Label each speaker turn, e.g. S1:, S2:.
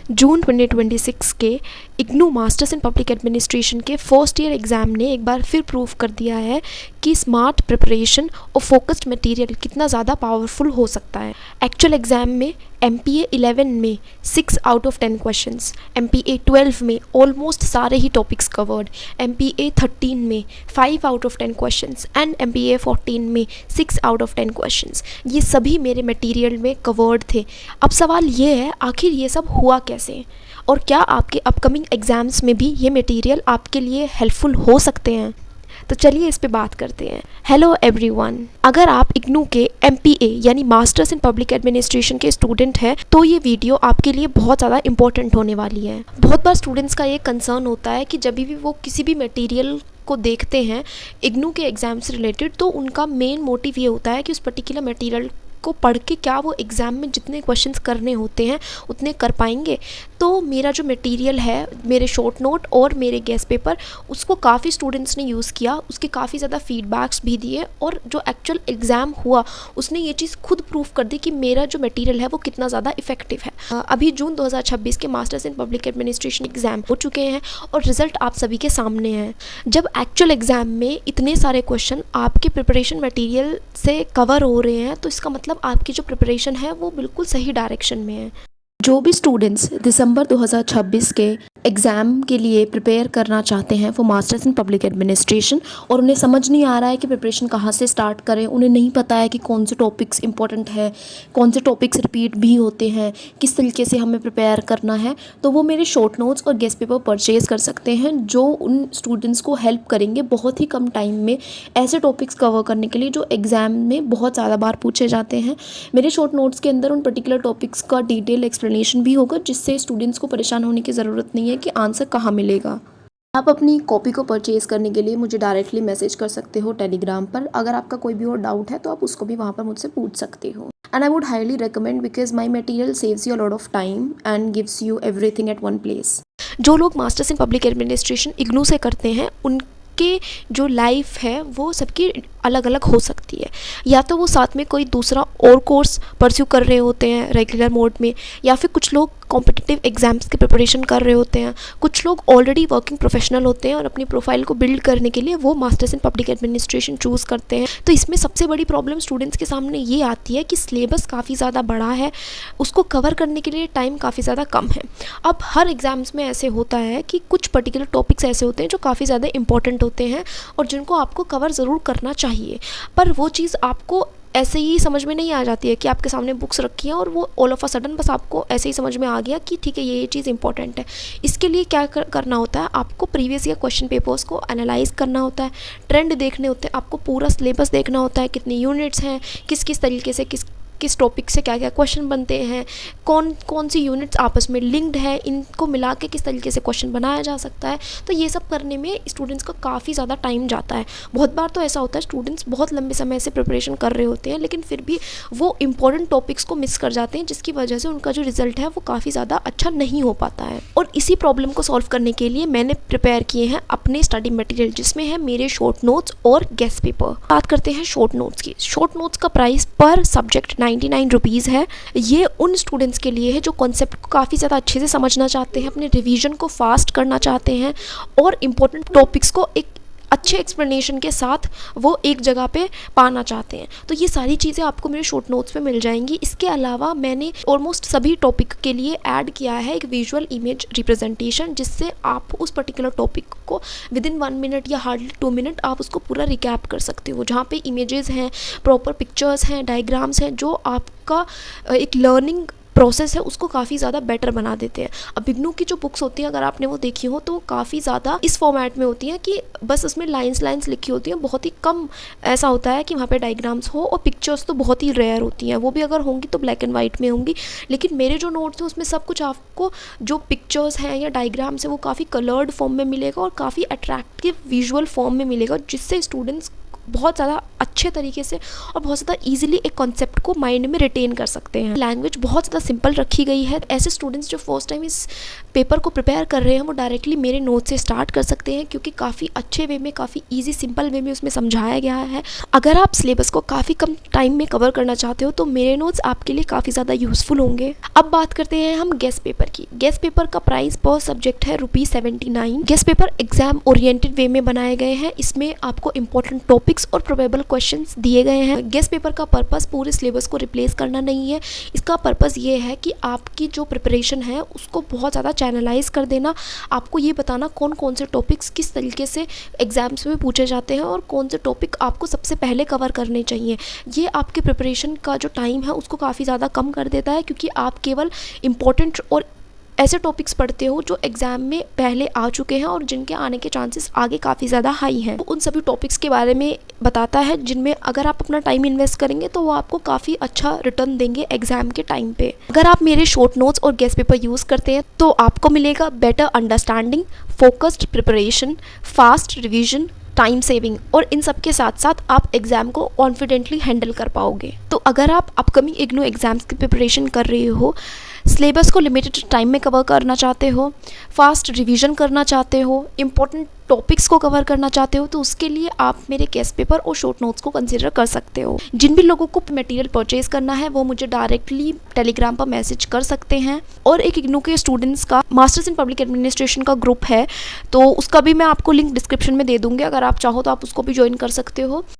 S1: जून 2026 के IGNOU masters in public administration के first year exam ने एक बार फिर प्रूव कर दिया है कि स्मार्ट प्रिपरेशन और फोकस्ड मटेरियल कितना ज़्यादा पावरफुल हो सकता है। एक्चुअल एग्ज़ाम में MPA 11 में 6 आउट ऑफ 10 क्वेश्चंस, MPA 12 में ऑलमोस्ट सारे ही टॉपिक्स कवर्ड, MPA 13 में 5 out of 10 questions and MPA 14 में 6 आउट ऑफ 10 क्वेश्चंस, ये सभी मेरे मटेरियल में कवर्ड थे। अब सवाल ये है, आखिर ये सब हुआ कैसे और क्या आपके अपकमिंग एग्ज़ाम्स में भी ये मटेरियल आपके लिए हेल्पफुल हो सकते हैं? तो चलिए इस पे बात करते हैं। हेलो एवरीवन, अगर आप इग्नू के MPA यानी मास्टर्स इन पब्लिक एडमिनिस्ट्रेशन के स्टूडेंट हैं तो ये वीडियो आपके लिए बहुत ज़्यादा इंपॉर्टेंट होने वाली है। बहुत बार स्टूडेंट्स का ये कंसर्न होता है कि जब भी वो किसी भी मटेरियल को देखते हैं इग्नू के एग्ज़ाम से रिलेटेड, तो उनका मेन मोटिव ये होता है कि उस पर्टिकुलर मटेरियल को पढ़ के क्या वो एग्ज़ाम में जितने क्वेश्चंस करने होते हैं उतने कर पाएंगे। तो मेरा जो मटेरियल है, मेरे शॉर्ट नोट और मेरे गेस्ट पेपर, उसको काफ़ी स्टूडेंट्स ने यूज़ किया, उसके काफ़ी ज़्यादा फीडबैक्स भी दिए और जो एक्चुअल एग्ज़ाम हुआ उसने ये चीज़ खुद प्रूव कर दी कि मेरा जो मटेरियल है वो कितना ज़्यादा इफेक्टिव है। अभी जून 2026 के masters in public administration exam हो चुके हैं और रिज़ल्ट आप सभी के सामने है। जब एक्चुअल एग्ज़ाम में इतने सारे क्वेश्चन आपके प्रिपरेशन मटेरियल से कवर हो रहे हैं तो इसका मतलब आपकी जो प्रिपरेशन है वो बिल्कुल सही डायरेक्शन में है। जो भी स्टूडेंट्स दिसंबर 2026 के एग्ज़ाम के लिए प्रिपेयर करना चाहते हैं वो मास्टर्स इन पब्लिक एडमिनिस्ट्रेशन, और उन्हें समझ नहीं आ रहा है कि प्रिपरेशन कहाँ से स्टार्ट करें, उन्हें नहीं पता है कि कौन से टॉपिक्स इंपॉर्टेंट है, कौन से टॉपिक्स रिपीट भी होते हैं, किस तरीके से हमें प्रिपेयर करना है, तो वो मेरे शॉर्ट नोट्स और गेस्ट पेपर परचेज़ कर सकते हैं जो उन स्टूडेंट्स को हेल्प करेंगे बहुत ही कम टाइम में ऐसे टॉपिक्स कवर करने के लिए जो एग्ज़ाम में बहुत ज़्यादा बार पूछे जाते हैं। मेरे शॉर्ट नोट्स के अंदर उन पर्टिकुलर टॉपिक्स का डिटेल एक्सप्लेनेशन भी होगा जिससे स्टूडेंट्स को परेशान होने की ज़रूरत नहीं है कि आंसर कहाँ मिलेगा। आप अपनी कॉपी को परचेज़ करने के लिए मुझे डायरेक्टली मैसेज कर सकते हो टेलीग्राम पर। अगर आपका कोई भी और डाउट है तो आप उसको भी वहाँ पर मुझसे पूछ सकते हो। And I would highly recommend because my material saves you a lot of time and gives you everything at one place. जो लोग masters in public administration IGNOU से करते हैं उनके जो लाइफ है वो सबकी अलग अलग हो सकती है। या तो वो साथ में कोई दूसरा और कोर्स परस्यू कर रहे होते हैं रेगुलर मोड में, या फिर कुछ लोग कॉम्पिटिटिव एग्ज़ाम्स की प्रिपरेशन कर रहे होते हैं, कुछ लोग ऑलरेडी वर्किंग प्रोफेशनल होते हैं और अपनी प्रोफाइल को बिल्ड करने के लिए वो masters in public administration choose करते हैं। तो इसमें सबसे बड़ी प्रॉब्लम स्टूडेंट्स के सामने ये आती है कि सिलेबस काफ़ी ज़्यादा बड़ा है, उसको कवर करने के लिए टाइम काफ़ी ज़्यादा कम है। अब हर एग्ज़ाम्स में ऐसे होता है कि कुछ पर्टिकुलर टॉपिक्स ऐसे होते हैं जो काफ़ी ज़्यादा इंपॉर्टेंट होते हैं और जिनको आपको कवर ज़रूर करना चाहिए, पर वो चीज़ आपको ऐसे ही समझ में नहीं आ जाती है कि आपके सामने बुक्स रखी हैं और वो ऑल ऑफ अ सडन बस आपको ऐसे ही समझ में आ गया कि ठीक है ये चीज़ इंपॉर्टेंट है। इसके लिए क्या करना होता है, आपको प्रीवियस ईयर क्वेश्चन पेपर्स को एनालाइज करना होता है, ट्रेंड देखने होते हैं, आपको पूरा सिलेबस देखना होता है, कितनी यूनिट्स हैं, किस किस तरीके से किस टॉपिक से क्या क्या क्वेश्चन बनते हैं, कौन कौन सी यूनिट्स आपस में लिंक्ड है, इनको मिला के किस तरीके से क्वेश्चन बनाया जा सकता है। तो ये सब करने में स्टूडेंट्स का काफ़ी ज़्यादा टाइम जाता है। बहुत बार तो ऐसा होता है स्टूडेंट्स बहुत लंबे समय से प्रिपरेशन कर रहे होते हैं लेकिन फिर भी वो इंपॉर्टेंट टॉपिक्स को मिस कर जाते हैं जिसकी वजह से उनका जो रिजल्ट है वो काफ़ी ज़्यादा अच्छा नहीं हो पाता है। और इसी प्रॉब्लम को सॉल्व करने के लिए मैंने प्रिपेयर किए हैं अपने स्टडी मटेरियल जिसमें है मेरे शॉर्ट नोट्स और गेस्ट पेपर। बात करते हैं शॉर्ट नोट्स की। शॉर्ट नोट्स का प्राइस पर सब्जेक्ट 99 रुपीज़ है। ये उन स्टूडेंट्स के लिए है जो कॉन्सेप्ट को काफ़ी ज़्यादा अच्छे से समझना चाहते हैं, अपने रिवीजन को फास्ट करना चाहते हैं और इम्पोर्टेंट टॉपिक्स को एक अच्छे एक्सप्लेनेशन के साथ वो एक जगह पे पाना चाहते हैं। तो ये सारी चीज़ें आपको मेरे शॉर्ट नोट्स में मिल जाएंगी। इसके अलावा मैंने ऑलमोस्ट सभी टॉपिक के लिए ऐड किया है एक विजुअल इमेज रिप्रेजेंटेशन जिससे आप उस पर्टिकुलर टॉपिक को विद इन 1 मिनट या हार्डली 2 मिनट आप उसको पूरा रिकैप कर सकते हो, जहाँ पे इमेजेस हैं, प्रॉपर पिक्चर्स हैं, डायग्राम्स हैं जो आपका एक लर्निंग प्रोसेस है उसको काफ़ी ज़्यादा बेटर बना देते हैं। अब इग्नू की जो बुक्स होती हैं अगर आपने वो देखी हो तो वो काफ़ी ज़्यादा इस फॉर्मेट में होती हैं कि बस उसमें लाइंस लिखी होती हैं, बहुत ही कम ऐसा होता है कि वहाँ पे डायग्राम्स हो, और पिक्चर्स तो बहुत ही रेयर होती हैं, वो भी अगर होंगी तो ब्लैक एंड वाइट में होंगी। लेकिन मेरे जो नोट्स हैं उसमें सब कुछ आपको जो पिक्चर्स हैं या डायग्राम्स हैं वो काफ़ी कलर्ड फॉर्म में मिलेगा और काफ़ी अट्रैक्टिव विजुअल फॉर्म में मिलेगा जिससे स्टूडेंट्स बहुत ज़्यादा अच्छे तरीके से और बहुत ज़्यादा ईजिली एक कॉन्सेप्ट को माइंड में रिटेन कर सकते हैं। लैंग्वेज बहुत ज़्यादा सिंपल रखी गई है। ऐसे स्टूडेंट्स जो फर्स्ट टाइम इस पेपर को प्रिपेयर कर रहे हैं वो डायरेक्टली मेरे नोट से स्टार्ट कर सकते हैं, क्योंकि काफ़ी अच्छे वे में, काफ़ी ईजी सिंपल वे में उसमें समझाया गया है। अगर आप सिलेबस को काफ़ी कम टाइम में कवर करना चाहते हो तो मेरे नोट्स आपके लिए काफ़ी ज़्यादा यूज़फुल होंगे। अब बात करते हैं हम गेस्ट पेपर की। गेस्ट पेपर का प्राइस पर सब्जेक्ट है ₹79। गेस्ट पेपर एग्जाम ओरिएंटेड वे में बनाए गए हैं। इसमें आपको इंपॉर्टेंट टॉपिक्स और प्रोबेबल क्वेश्चंस दिए गए हैं। गेस्ट पेपर का पर्पस पूरे सिलेबस को रिप्लेस करना नहीं है। इसका पर्पस ये है कि आपकी जो प्रिपरेशन है उसको बहुत ज़्यादा चैनलाइज कर देना, आपको ये बताना कौन कौन से टॉपिक्स किस तरीके से एग्जाम्स में पूछे जाते हैं और कौन से टॉपिक आपको सबसे पहले कवर करने चाहिए। ये आपके प्रिपरेशन का जो टाइम है उसको काफ़ी ज़्यादा कम कर देता है, क्योंकि आप केवल इम्पोर्टेंट और ऐसे टॉपिक्स पढ़ते हो जो एग्ज़ाम में पहले आ चुके हैं और जिनके आने के चांसेस आगे काफ़ी ज़्यादा हाई हैं। उन सभी टॉपिक्स के बारे में बताता है जिनमें अगर आप अपना टाइम इन्वेस्ट करेंगे तो वो आपको काफ़ी अच्छा रिटर्न देंगे एग्ज़ाम के टाइम पे। अगर आप मेरे शॉर्ट नोट्स और गेस्ट पेपर यूज़ करते हैं तो आपको मिलेगा better understanding, focused preparation, fast revision, time saving, और इन सब के साथ साथ आप एग्ज़ाम को कॉन्फिडेंटली हैंडल कर पाओगे। तो अगर आप अपकमिंग इग्नू एग्ज़ाम्स की प्रिपरेशन कर रहे हो, सिलेबस को लिमिटेड टाइम में कवर करना चाहते हो, फास्ट रिवीजन करना चाहते हो, इंपॉर्टेंट टॉपिक्स को कवर करना चाहते हो, तो उसके लिए आप मेरे गेस्ट पेपर और शॉर्ट नोट्स को कंसीडर कर सकते हो। जिन भी लोगों को मटेरियल परचेज करना है वो मुझे डायरेक्टली टेलीग्राम पर मैसेज कर सकते हैं। और एक इग्नू के स्टूडेंट्स का मास्टर्स इन पब्लिक एडमिनिस्ट्रेशन का ग्रुप है, तो उसका भी मैं आपको लिंक डिस्क्रिप्शन में दे दूँगी। अगर आप चाहो तो आप उसको भी ज्वाइन कर सकते हो।